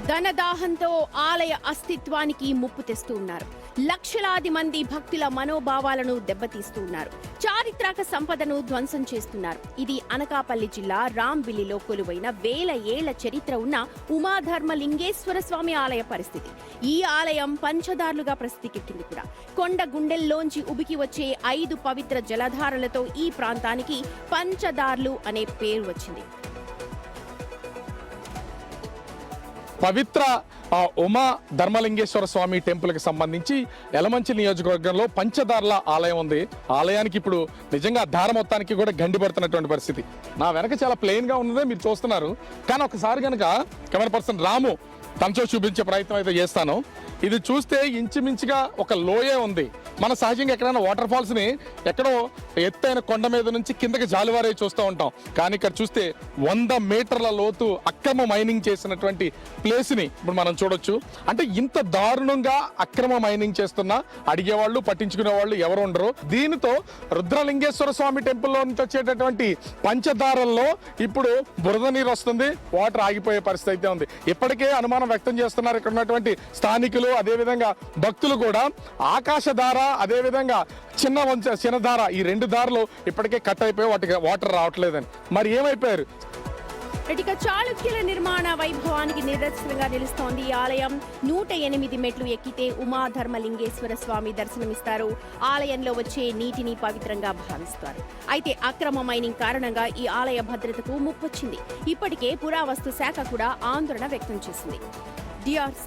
ధనదాహంతో ఆలయ అస్తిత్వానికి ముప్పు తెస్తూ ఉన్నారు. లక్షలాది మంది భక్తుల మనోభావాలను దెబ్బతీస్తూ ఉన్నారు. చారిత్రక సంపదను ధ్వంసం చేస్తున్నారు. ఇది అనకాపల్లి జిల్లా రాంబిల్లిలో కొలువైన వేల ఏళ్ల చరిత్ర ఉన్న ఉమాధర్మలింగేశ్వర స్వామి ఆలయ పరిస్థితి. ఈ ఆలయం పంచదార్లుగా ప్రసిద్ధికెక్కింది కూడా. కొండ గుండెల్లోంచి ఉబికి వచ్చే 5 పవిత్ర జలధారలతో ఈ ప్రాంతానికి పంచదార్లు అనే పేరు వచ్చింది. పవిత్ర ఉమా ధర్మలింగేశ్వర స్వామి టెంపుల్కి సంబంధించి యలమంచి నియోజకవర్గంలో పంచదార్ల ఆలయం ఉంది. ఆలయానికి ఇప్పుడు నిజంగా ధార మొత్తానికి కూడా గండి పడుతున్నటువంటి పరిస్థితి. నా వెనక చాలా ప్లెయిన్గా ఉన్నదే మీరు చూస్తున్నారు. కానీ ఒకసారి కనుక కెమెరా పర్సన్ రాము తనతో చూపించే ప్రయత్నం అయితే చేస్తాను. ఇది చూస్తే ఇంచుమించుగా ఒక లోయే ఉంది. మన సహజంగా ఎక్కడైనా వాటర్ ఫాల్స్ని ఎక్కడో ఎత్తైన కొండ మీద నుంచి కిందకి జాలువారే చూస్తూ ఉంటాం. కానీ ఇక్కడ చూస్తే 100 మీటర్ల లోతు అక్రమ మైనింగ్ చేసినటువంటి ప్లేస్ని ఇప్పుడు మనం చూడొచ్చు. అంటే ఇంత దారుణంగా అక్రమ మైనింగ్ చేస్తున్నా అడిగేవాళ్ళు పట్టించుకునే వాళ్ళు ఎవరు ఉండరు. దీనితో రుద్రలింగేశ్వర స్వామి టెంపుల్లో నుంచి వచ్చేటటువంటి పంచదారల్లో ఇప్పుడు బురద నీరు వస్తుంది. వాటర్ ఆగిపోయే పరిస్థితి అయితే ఉంది. ఇప్పటికే అనుమానం వ్యక్తం చేస్తున్నారు ఇక్కడ ఉన్నటువంటి స్థానికులు, అదేవిధంగా భక్తులు కూడా. ఆకాశధార, అదేవిధంగా చిన్నధార, ఈ 2 దారులు ఇప్పటికే కట్ అయిపోయి వాటికి వాటర్ రావట్లేదని. మరి ఏమైపోయారు? ఇక చాళుక్యుల నిర్మాణ వైభవానికి నిదర్శనంగా నిలుస్తోంది ఈ ఆలయం. 108 మెట్లు ఎక్కితే ఉమాధర్మలింగేశ్వర స్వామి దర్శనమిస్తారు. ఆలయంలో వచ్చే నీటిని పవిత్రంగా భావిస్తారు. అయితే అక్రమ మైనింగ్ కారణంగా ఈ ఆలయ భద్రతకు ముప్పొచ్చింది. ఇప్పటికే పురావస్తు శాఖ కూడా ఆందోళన వ్యక్తం చేసింది. DRC